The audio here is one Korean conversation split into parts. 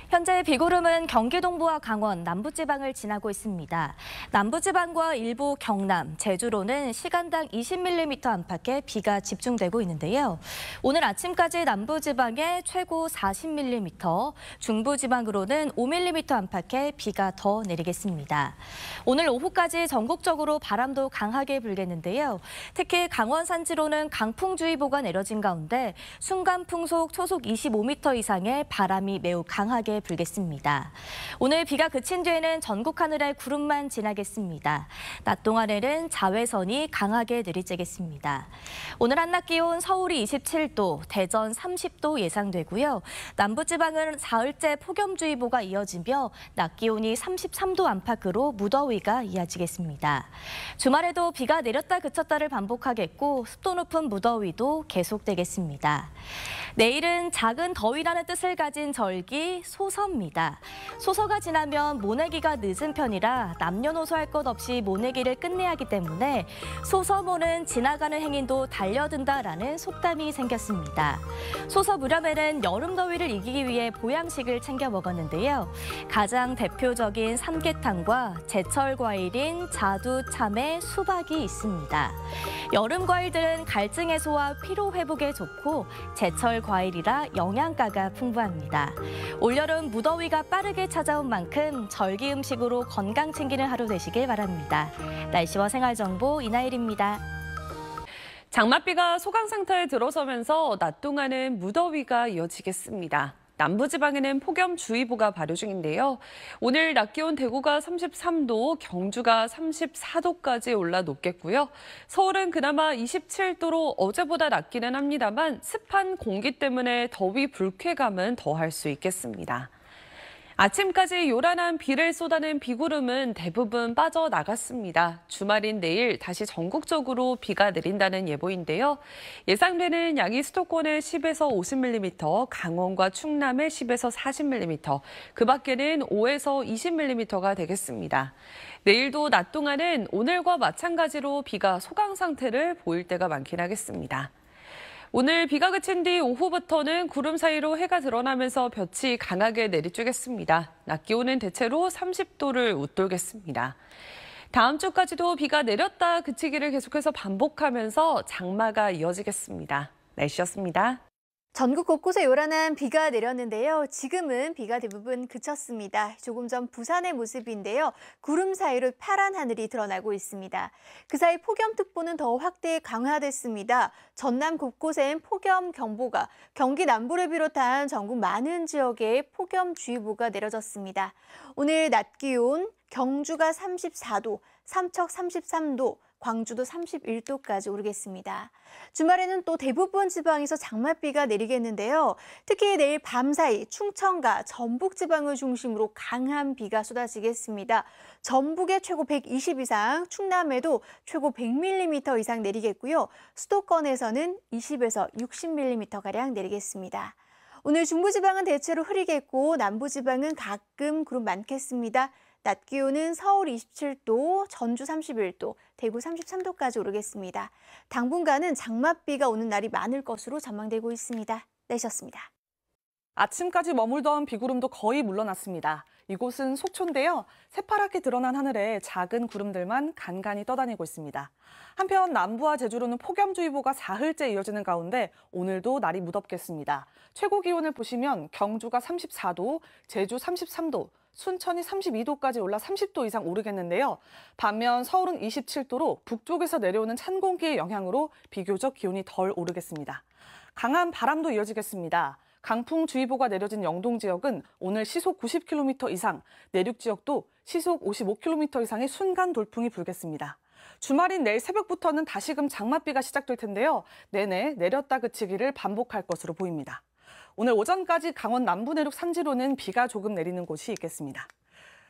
현재 비구름은 경기 동부와 강원, 남부지방을 지나고 있습니다. 남부지방과 일부 경남, 제주로는 시간당 20mm 안팎의 비가 집중되고 있는데요. 오늘 아침까지 남부지방에 최고 40mm, 중부지방으로는 5mm 안팎의 비가 더 내리겠습니다. 오늘 오후까지 전국적으로 바람도 강하게 불겠는데요. 특히 강원 산지로는 강풍주의보가 내려진 가운데 순간풍속 초속 25m 이상의 바람이 매우 강하게 불겠습니다. 오늘 비가 그친 뒤에는 전국 하늘에 구름만 지나겠습니다. 낮 동안에는 자외선이 강하게 내리쬐겠습니다. 오늘 한낮 기온 서울이 27도, 대전 30도 예상되고요. 남부지방은 사흘째 폭염주의보가 이어지며 낮 기온이 33도 안팎으로 무더위가 이어지겠습니다. 주말에도 비가 내렸다 그쳤다를 반복하겠고 습도 높은 무더위도 계속되겠습니다. 내일은 작은 더위라는 뜻을 가진 절기 소서입니다. 소서가 지나면 모내기가 늦은 편이라 남녀노소 할 것 없이 모내기를 끝내야 하기 때문에 소서모는 지나가는 행인도 달려든다라는 속담이 생겼습니다. 소서 무렵에는 여름 더위를 이기기 위해 보양식을 챙겨 먹었는데요. 가장 대표적인 삼계탕과 제철 과일인 자두, 참외, 수박이 있습니다. 여름 과일들은 갈증 해소와 피로 회복에 좋고 제철 과일이라 영양가가 풍부합니다. 올여름 무더위가 빠르게 찾아온 만큼 절기 음식으로 건강 챙기는 하루 되시길 바랍니다. 날씨와 생활정보 이나일입니다. 장맛비가 소강 상태에 들어서면서 낮 동안은 무더위가 이어지겠습니다. 남부지방에는 폭염주의보가 발효 중인데요. 오늘 낮 기온 대구가 33도, 경주가 34도까지 올라 높겠고요. 서울은 그나마 27도로 어제보다 낮기는 합니다만 습한 공기 때문에 더위 불쾌감은 더할 수 있겠습니다. 아침까지 요란한 비를 쏟아낸 비구름은 대부분 빠져나갔습니다. 주말인 내일 다시 전국적으로 비가 내린다는 예보인데요. 예상되는 양이 수도권에 10에서 50mm, 강원과 충남에 10에서 40mm, 그 밖에는 5에서 20mm가 되겠습니다. 내일도 낮 동안은 오늘과 마찬가지로 비가 소강 상태를 보일 때가 많긴 하겠습니다. 오늘 비가 그친 뒤 오후부터는 구름 사이로 해가 드러나면서 볕이 강하게 내리쬐겠습니다. 낮 기온은 대체로 30도를 웃돌겠습니다. 다음 주까지도 비가 내렸다 그치기를 계속해서 반복하면서 장마가 이어지겠습니다. 날씨였습니다. 전국 곳곳에 요란한 비가 내렸는데요. 지금은 비가 대부분 그쳤습니다. 조금 전 부산의 모습인데요. 구름 사이로 파란 하늘이 드러나고 있습니다. 그 사이 폭염특보는 더 확대 강화됐습니다. 전남 곳곳엔 폭염경보가, 경기 남부를 비롯한 전국 많은 지역에 폭염주의보가 내려졌습니다. 오늘 낮 기온 경주가 34도, 삼척 33도, 광주도 31도까지 오르겠습니다. 주말에는 또 대부분 지방에서 장맛비가 내리겠는데요. 특히 내일 밤사이 충청과 전북 지방을 중심으로 강한 비가 쏟아지겠습니다. 전북에 최고 120 이상, 충남에도 최고 100mm 이상 내리겠고요. 수도권에서는 20에서 60mm가량 내리겠습니다. 오늘 중부지방은 대체로 흐리겠고 남부지방은 가끔 구름 많겠습니다. 낮 기온은 서울 27도, 전주 31도, 대구 33도까지 오르겠습니다. 당분간은 장맛비가 오는 날이 많을 것으로 전망되고 있습니다. 날씨였습니다. 아침까지 머물던 비구름도 거의 물러났습니다. 이곳은 속초인데요. 새파랗게 드러난 하늘에 작은 구름들만 간간히 떠다니고 있습니다. 한편 남부와 제주로는 폭염주의보가 사흘째 이어지는 가운데 오늘도 날이 무덥겠습니다. 최고 기온을 보시면 경주가 34도, 제주 33도, 순천이 32도까지 올라 30도 이상 오르겠는데요. 반면 서울은 27도로 북쪽에서 내려오는 찬 공기의 영향으로 비교적 기온이 덜 오르겠습니다. 강한 바람도 이어지겠습니다. 강풍주의보가 내려진 영동 지역은 오늘 시속 90km 이상, 내륙 지역도 시속 55km 이상의 순간 돌풍이 불겠습니다. 주말인 내일 새벽부터는 다시금 장맛비가 시작될 텐데요. 내내 내렸다 그치기를 반복할 것으로 보입니다. 오늘 오전까지 강원 남부 내륙 산지로는 비가 조금 내리는 곳이 있겠습니다.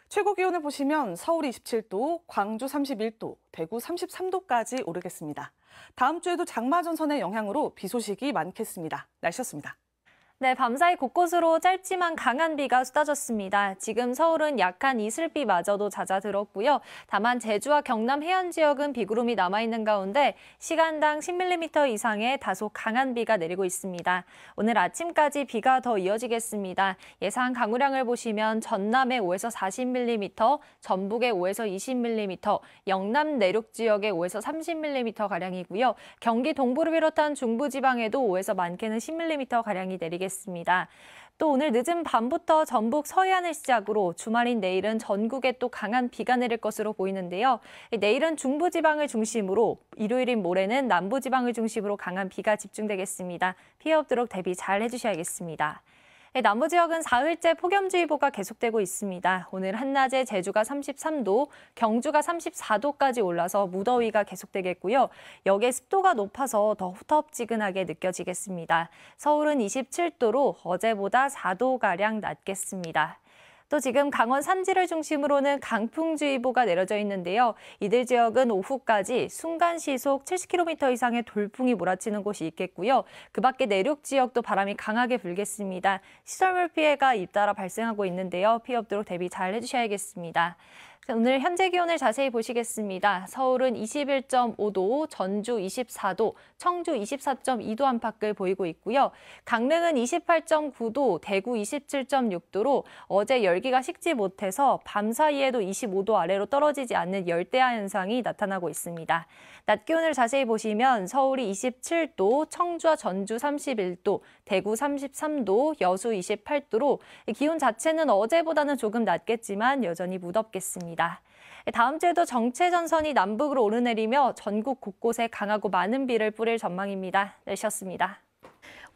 최고 기온을 보시면 서울 27도, 광주 31도, 대구 33도까지 오르겠습니다. 다음 주에도 장마 전선의 영향으로 비 소식이 많겠습니다. 날씨였습니다. 네, 밤사이 곳곳으로 짧지만 강한 비가 쏟아졌습니다. 지금 서울은 약한 이슬비마저도 잦아들었고요. 다만 제주와 경남 해안 지역은 비구름이 남아있는 가운데 시간당 10mm 이상의 다소 강한 비가 내리고 있습니다. 오늘 아침까지 비가 더 이어지겠습니다. 예상 강우량을 보시면 전남에 5에서 40mm, 전북에 5에서 20mm, 영남 내륙 지역에 5에서 30mm가량이고요. 경기 동부를 비롯한 중부지방에도 5에서 많게는 10mm가량이 내리겠습니다. 또 오늘 늦은 밤부터 전북 서해안을 시작으로 주말인 내일은 전국에 또 강한 비가 내릴 것으로 보이는데요. 내일은 중부지방을 중심으로, 일요일인 모레는 남부지방을 중심으로 강한 비가 집중되겠습니다. 피해 없도록 대비 잘 해주셔야겠습니다. 남부 지역은 사흘째 폭염주의보가 계속되고 있습니다. 오늘 한낮에 제주가 33도, 경주가 34도까지 올라서 무더위가 계속되겠고요. 여기에 습도가 높아서 더 후텁지근하게 느껴지겠습니다. 서울은 27도로 어제보다 4도가량 낮겠습니다. 또 지금 강원 산지를 중심으로는 강풍주의보가 내려져 있는데요. 이들 지역은 오후까지 순간 시속 70km 이상의 돌풍이 몰아치는 곳이 있겠고요. 그 밖에 내륙 지역도 바람이 강하게 불겠습니다. 시설물 피해가 잇따라 발생하고 있는데요. 피해 없도록 대비 잘 해주셔야겠습니다. 오늘 현재 기온을 자세히 보시겠습니다. 서울은 21.5도, 전주 24도, 청주 24.2도 안팎을 보이고 있고요. 강릉은 28.9도, 대구 27.6도로 어제 열기가 식지 못해서 밤 사이에도 25도 아래로 떨어지지 않는 열대야 현상이 나타나고 있습니다. 낮 기온을 자세히 보시면 서울이 27도, 청주와 전주 31도, 대구 33도, 여수 28도로 기온 자체는 어제보다는 조금 낮겠지만 여전히 무덥겠습니다. 다음 주에도 정체전선이 남북으로 오르내리며 전국 곳곳에 강하고 많은 비를 뿌릴 전망입니다. 날씨였습니다.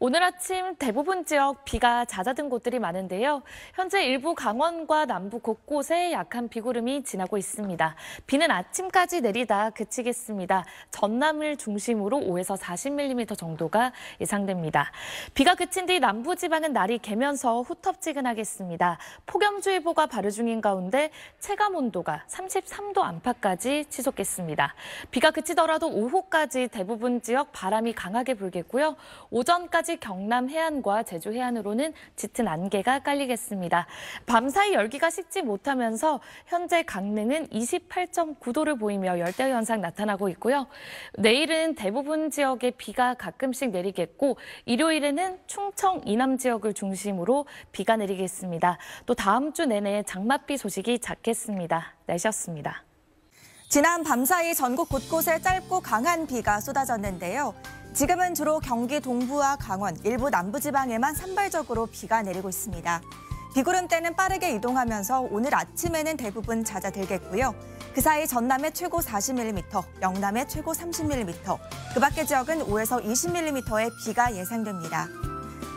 오늘 아침 대부분 지역 비가 잦아든 곳들이 많은데요. 현재 일부 강원과 남부 곳곳에 약한 비구름이 지나고 있습니다. 비는 아침까지 내리다 그치겠습니다. 전남을 중심으로 5에서 40mm 정도가 예상됩니다. 비가 그친 뒤 남부 지방은 날이 개면서 후텁지근하겠습니다. 폭염주의보가 발효 중인 가운데 체감 온도가 33도 안팎까지 치솟겠습니다. 비가 그치더라도 오후까지 대부분 지역 바람이 강하게 불겠고요. 오전까지 경남 해안과 제주 해안으로는 짙은 안개가 깔리겠습니다. 밤사이 열기가 식지 못하면서 현재 강릉은 28.9도를 보이며 열대 현상 나타나고 있고요. 내일은 대부분 지역에 비가 가끔씩 내리겠고 일요일에는 충청 이남 지역을 중심으로 비가 내리겠습니다. 또 다음 주 내내 장맛비 소식이 잦겠습니다. 날씨였습니다. 지난 밤사이 전국 곳곳에 짧고 강한 비가 쏟아졌는데요. 지금은 주로 경기 동부와 강원, 일부 남부지방에만 산발적으로 비가 내리고 있습니다. 비구름대는 빠르게 이동하면서 오늘 아침에는 대부분 잦아들겠고요. 그 사이 전남의 최고 40mm, 영남의 최고 30mm, 그 밖의 지역은 5에서 20mm의 비가 예상됩니다.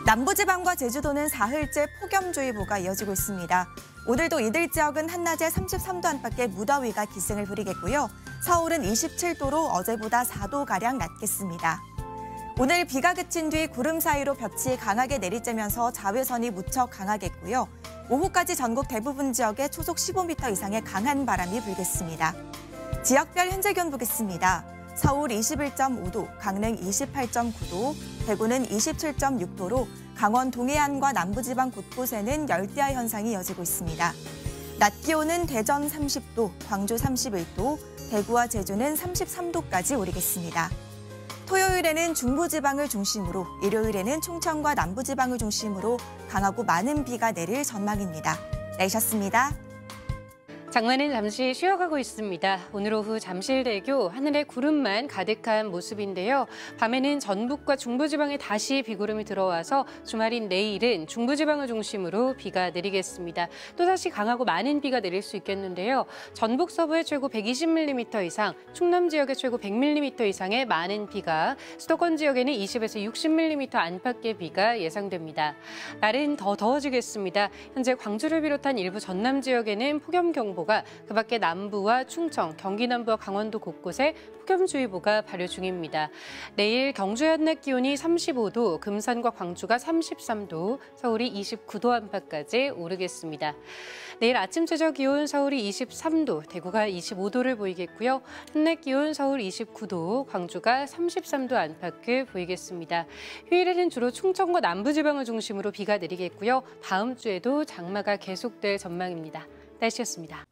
남부지방과 제주도는 사흘째 폭염주의보가 이어지고 있습니다. 오늘도 이들 지역은 한낮에 33도 안팎의 무더위가 기승을 부리겠고요. 서울은 27도로 어제보다 4도가량 낮겠습니다. 오늘 비가 그친 뒤 구름 사이로 볕이 강하게 내리쬐면서 자외선이 무척 강하겠고요. 오후까지 전국 대부분 지역에 초속 15m 이상의 강한 바람이 불겠습니다. 지역별 현재 기온 보겠습니다. 서울 21.5도, 강릉 28.9도, 대구는 27.6도로 강원 동해안과 남부지방 곳곳에는 열대야 현상이 이어지고 있습니다. 낮 기온은 대전 30도, 광주 31도, 대구와 제주는 33도까지 오르겠습니다. 토요일에는 중부지방을 중심으로, 일요일에는 충청과 남부지방을 중심으로 강하고 많은 비가 내릴 전망입니다. 날씨였습니다. 장마는 잠시 쉬어가고 있습니다. 오늘 오후 잠실대교 하늘에 구름만 가득한 모습인데요. 밤에는 전북과 중부지방에 다시 비구름이 들어와서 주말인 내일은 중부지방을 중심으로 비가 내리겠습니다. 또다시 강하고 많은 비가 내릴 수 있겠는데요. 전북 서부에 최고 120mm 이상, 충남 지역에 최고 100mm 이상의 많은 비가, 수도권 지역에는 20에서 60mm 안팎의 비가 예상됩니다. 날은 더 더워지겠습니다. 현재 광주를 비롯한 일부 전남 지역에는 폭염경보 경보가, 그밖에 남부와 충청, 경기 남부와 강원도 곳곳에 폭염주의보가 발효 중입니다. 내일 경주의 한낮 기온이 35도, 금산과 광주가 33도, 서울이 29도 안팎까지 오르겠습니다. 내일 아침 최저 기온 서울이 23도, 대구가 25도를 보이겠고요. 한낮 기온 서울 29도, 광주가 33도 안팎을 보이겠습니다. 휴일에는 주로 충청과 남부지방을 중심으로 비가 내리겠고요. 다음 주에도 장마가 계속될 전망입니다. 날씨였습니다.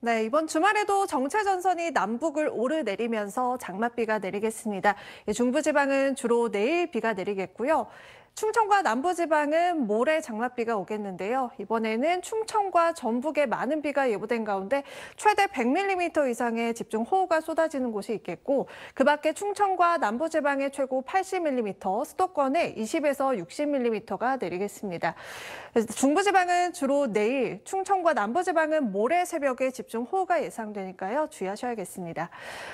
네, 이번 주말에도 정체전선이 남북을 오르내리면서 장맛비가 내리겠습니다. 중부지방은 주로 내일 비가 내리겠고요. 충청과 남부지방은 모레 장맛비가 오겠는데요. 이번에는 충청과 전북에 많은 비가 예보된 가운데 최대 100mm 이상의 집중호우가 쏟아지는 곳이 있겠고, 그밖에 충청과 남부지방에 최고 80mm, 수도권에 20에서 60mm가 내리겠습니다. 중부지방은 주로 내일, 충청과 남부지방은 모레 새벽에 집중호우가 예상되니까요. 주의하셔야겠습니다.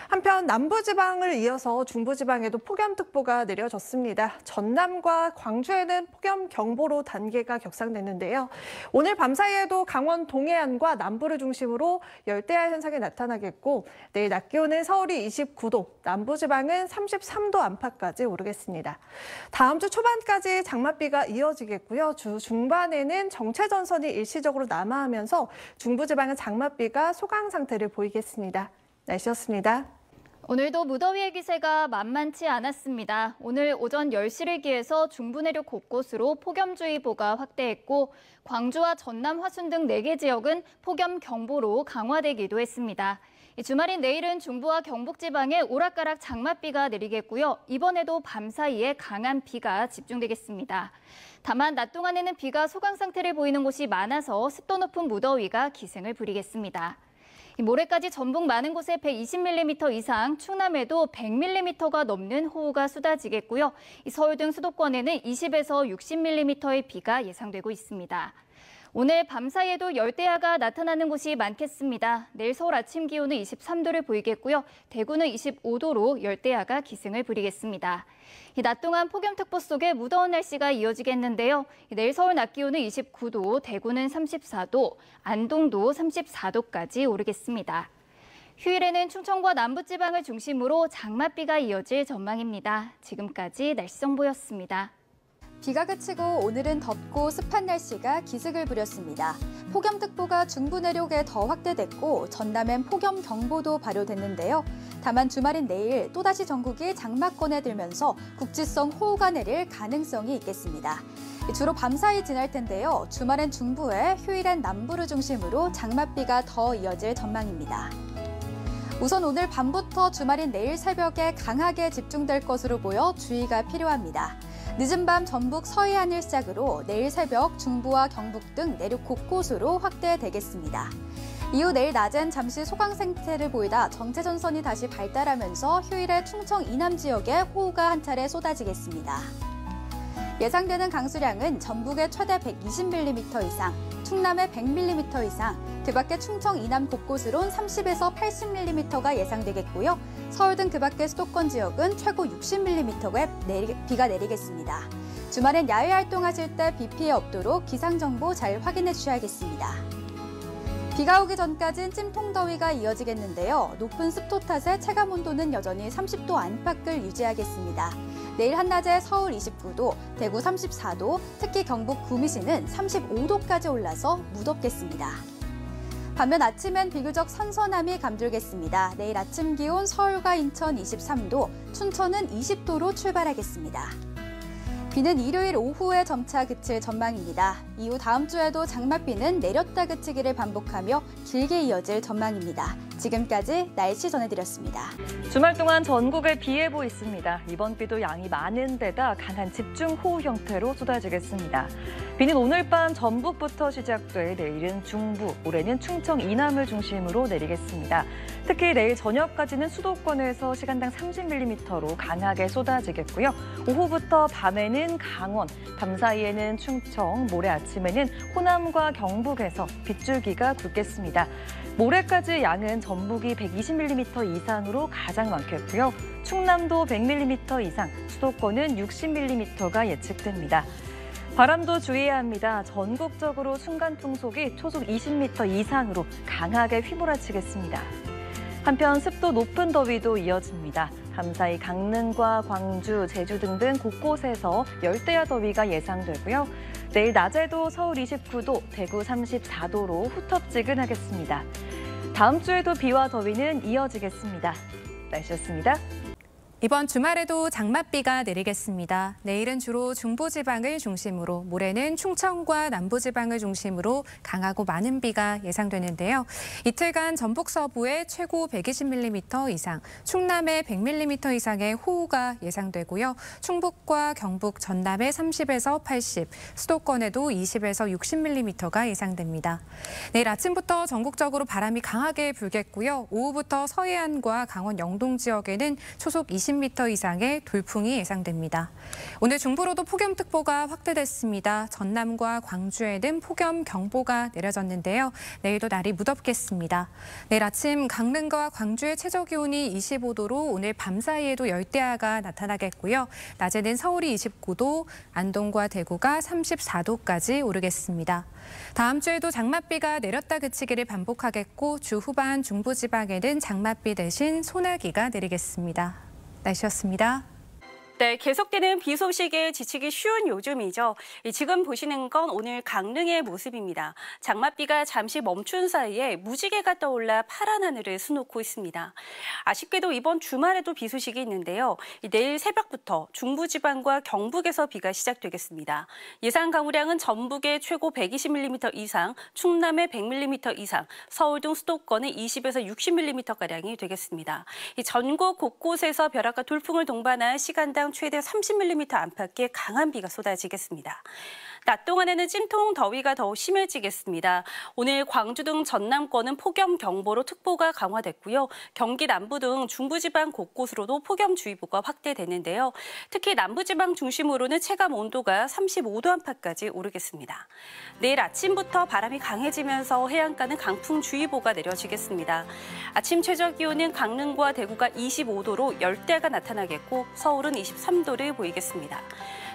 한편 남부지방을 이어서 중부지방에도 폭염특보가 내려졌습니다. 전남과 광주에는 폭염경보로 단계가 격상됐는데요. 오늘 밤사이에도 강원 동해안과 남부를 중심으로 열대야 현상이 나타나겠고, 내일 낮 기온은 서울이 29도, 남부지방은 33도 안팎까지 오르겠습니다. 다음 주 초반까지 장맛비가 이어지겠고요. 주 중반에는 정체전선이 일시적으로 남하하면서 중부지방은 장맛비가 소강 상태를 보이겠습니다. 날씨였습니다. 오늘도 무더위의 기세가 만만치 않았습니다. 오늘 오전 10시를 기해서 중부 내륙 곳곳으로 폭염주의보가 확대했고, 광주와 전남, 화순 등 4개 지역은 폭염경보로 강화되기도 했습니다. 주말인 내일은 중부와 경북 지방에 오락가락 장맛비가 내리겠고요. 이번에도 밤사이에 강한 비가 집중되겠습니다. 다만 낮 동안에는 비가 소강 상태를 보이는 곳이 많아서 습도 높은 무더위가 기승을 부리겠습니다. 모레까지 전북 많은 곳에 120mm 이상, 충남에도 100mm가 넘는 호우가 쏟아지겠고요. 서울 등 수도권에는 20에서 60mm의 비가 예상되고 있습니다. 오늘 밤사이에도 열대야가 나타나는 곳이 많겠습니다. 내일 서울 아침 기온은 23도를 보이겠고요. 대구는 25도로 열대야가 기승을 부리겠습니다. 낮 동안 폭염특보 속에 무더운 날씨가 이어지겠는데요. 내일 서울 낮 기온은 29도, 대구는 34도, 안동도 34도까지 오르겠습니다. 휴일에는 충청과 남부지방을 중심으로 장맛비가 이어질 전망입니다. 지금까지 날씨 정보였습니다. 비가 그치고 오늘은 덥고 습한 날씨가 기승을 부렸습니다. 폭염특보가 중부 내륙에 더 확대됐고 전남엔 폭염경보도 발효됐는데요. 다만 주말인 내일 또다시 전국이 장마권에 들면서 국지성 호우가 내릴 가능성이 있겠습니다. 주로 밤사이 지날 텐데요. 주말엔 중부에, 휴일엔 남부를 중심으로 장맛비가 더 이어질 전망입니다. 우선 오늘 밤부터 주말인 내일 새벽에 강하게 집중될 것으로 보여 주의가 필요합니다. 늦은 밤 전북 서해안을 시작으로 내일 새벽 중부와 경북 등 내륙 곳곳으로 확대되겠습니다. 이후 내일 낮엔 잠시 소강 상태를 보이다 정체전선이 다시 발달하면서 휴일에 충청 이남 지역에 호우가 한 차례 쏟아지겠습니다. 예상되는 강수량은 전북에 최대 120mm 이상, 충남에 100mm 이상, 그밖에 충청 이남 곳곳으론 30에서 80mm가 예상되겠고요. 서울 등 그밖의 수도권 지역은 최고 60mm의 비가 내리겠습니다. 주말엔 야외 활동하실 때 비 피해 없도록 기상정보 잘 확인해 주셔야겠습니다. 비가 오기 전까진 찜통더위가 이어지겠는데요. 높은 습도 탓에 체감온도는 여전히 30도 안팎을 유지하겠습니다. 내일 한낮에 서울 29도, 대구 34도, 특히 경북 구미시는 35도까지 올라서 무덥겠습니다. 반면 아침엔 비교적 선선함이 감돌겠습니다. 내일 아침 기온 서울과 인천 23도, 춘천은 20도로 출발하겠습니다. 비는 일요일 오후에 점차 그칠 전망입니다. 이후 다음 주에도 장맛비는 내렸다 그치기를 반복하며 길게 이어질 전망입니다. 지금까지 날씨 전해드렸습니다. 주말 동안 전국에 비 예보 있습니다. 이번 비도 양이 많은 데다 강한 집중호우 형태로 쏟아지겠습니다. 비는 오늘 밤 전북부터 시작돼 내일은 중부, 모레는 충청 이남을 중심으로 내리겠습니다. 특히 내일 저녁까지는 수도권에서 시간당 30mm로 강하게 쏟아지겠고요. 오후부터 밤에는 강원, 밤사이에는 충청, 모레 아침에는 호남과 경북에서 빗줄기가 굵겠습니다. 모레까지 양은 전북이 120mm 이상으로 가장 많겠고요. 충남도 100mm 이상, 수도권은 60mm가 예측됩니다. 바람도 주의해야 합니다. 전국적으로 순간풍속이 초속 20m 이상으로 강하게 휘몰아치겠습니다. 한편 습도 높은 더위도 이어집니다. 밤사이 강릉과 광주, 제주 등등 곳곳에서 열대야 더위가 예상되고요. 내일 낮에도 서울 29도, 대구 34도로 후텁지근하겠습니다. 다음 주에도 비와 더위는 이어지겠습니다. 날씨였습니다. 이번 주말에도 장맛비가 내리겠습니다. 내일은 주로 중부지방을 중심으로, 모레는 충청과 남부지방을 중심으로 강하고 많은 비가 예상되는데요. 이틀간 전북 서부에 최고 120mm 이상, 충남에 100mm 이상의 호우가 예상되고요. 충북과 경북, 전남에 30에서 80, 수도권에도 20에서 60mm가 예상됩니다. 내일 아침부터 전국적으로 바람이 강하게 불겠고요. 오후부터 서해안과 강원 영동 지역에는 초속 20m 이상의 돌풍이 예상됩니다. 오늘 중부로도 폭염특보가 확대됐습니다. 전남과 광주에는 폭염경보가 내려졌는데요. 내일도 날이 무덥겠습니다. 내일 아침 강릉과 광주의 최저기온이 25도로 오늘 밤사이에도 열대야가 나타나겠고요. 낮에는 서울이 29도, 안동과 대구가 34도까지 오르겠습니다. 다음 주에도 장맛비가 내렸다 그치기를 반복하겠고 주 후반 중부지방에는 장맛비 대신 소나기가 내리겠습니다. 날씨였습니다. 네, 계속되는 비 소식에 지치기 쉬운 요즘이죠. 지금 보시는 건 오늘 강릉의 모습입니다. 장맛비가 잠시 멈춘 사이에 무지개가 떠올라 파란 하늘을 수놓고 있습니다. 아쉽게도 이번 주말에도 비 소식이 있는데요. 내일 새벽부터 중부지방과 경북에서 비가 시작되겠습니다. 예상 강우량은 전북에 최고 120mm 이상, 충남에 100mm 이상, 서울 등 수도권에 20에서 60mm가량이 되겠습니다. 전국 곳곳에서 벼락과 돌풍을 동반한 시간당 최대 30mm 안팎의 강한 비가 쏟아지겠습니다. 낮 동안에는 찜통 더위가 더욱 심해지겠습니다. 오늘 광주 등 전남권은 폭염경보로 특보가 강화됐고요. 경기 남부 등 중부지방 곳곳으로도 폭염주의보가 확대됐는데요. 특히 남부지방 중심으로는 체감 온도가 35도 안팎까지 오르겠습니다. 내일 아침부터 바람이 강해지면서 해안가는 강풍주의보가 내려지겠습니다. 아침 최저기온은 강릉과 대구가 25도로 열대야가 나타나겠고 서울은 23도를 보이겠습니다.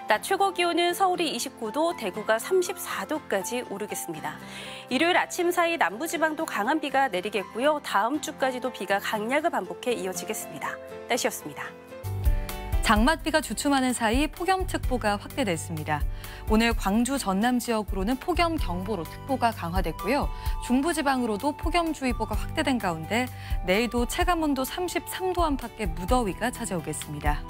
낮 최고 기온은 서울이 29도, 대구가 34도까지 오르겠습니다. 일요일 아침 사이 남부지방도 강한 비가 내리겠고요. 다음 주까지도 비가 강약을 반복해 이어지겠습니다. 날씨였습니다. 장맛비가 주춤하는 사이 폭염특보가 확대됐습니다. 오늘 광주, 전남 지역으로는 폭염경보로 특보가 강화됐고요. 중부지방으로도 폭염주의보가 확대된 가운데 내일도 체감온도 33도 안팎의 무더위가 찾아오겠습니다.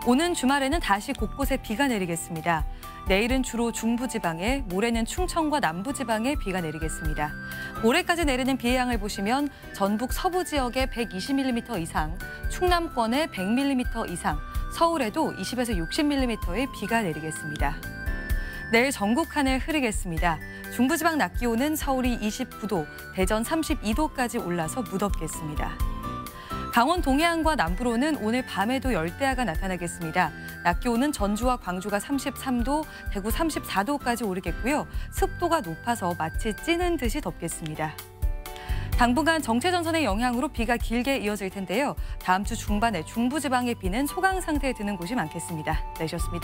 오는 주말에는 다시 곳곳에 비가 내리겠습니다. 내일은 주로 중부지방에, 모레는 충청과 남부지방에 비가 내리겠습니다. 모레까지 내리는 비의 양을 보시면 전북 서부 지역에 120mm 이상, 충남권에 100mm 이상, 서울에도 20에서 60mm의 비가 내리겠습니다. 내일 전국 하늘 흐리겠습니다. 중부지방 낮 기온은 서울이 29도, 대전 32도까지 올라서 무덥겠습니다. 강원 동해안과 남부로는 오늘 밤에도 열대야가 나타나겠습니다. 낮 기온은 전주와 광주가 33도, 대구 34도까지 오르겠고요. 습도가 높아서 마치 찌는 듯이 덥겠습니다. 당분간 정체전선의 영향으로 비가 길게 이어질 텐데요. 다음 주 중반에 중부지방의 비는 소강 상태에 드는 곳이 많겠습니다. 날씨였습니다.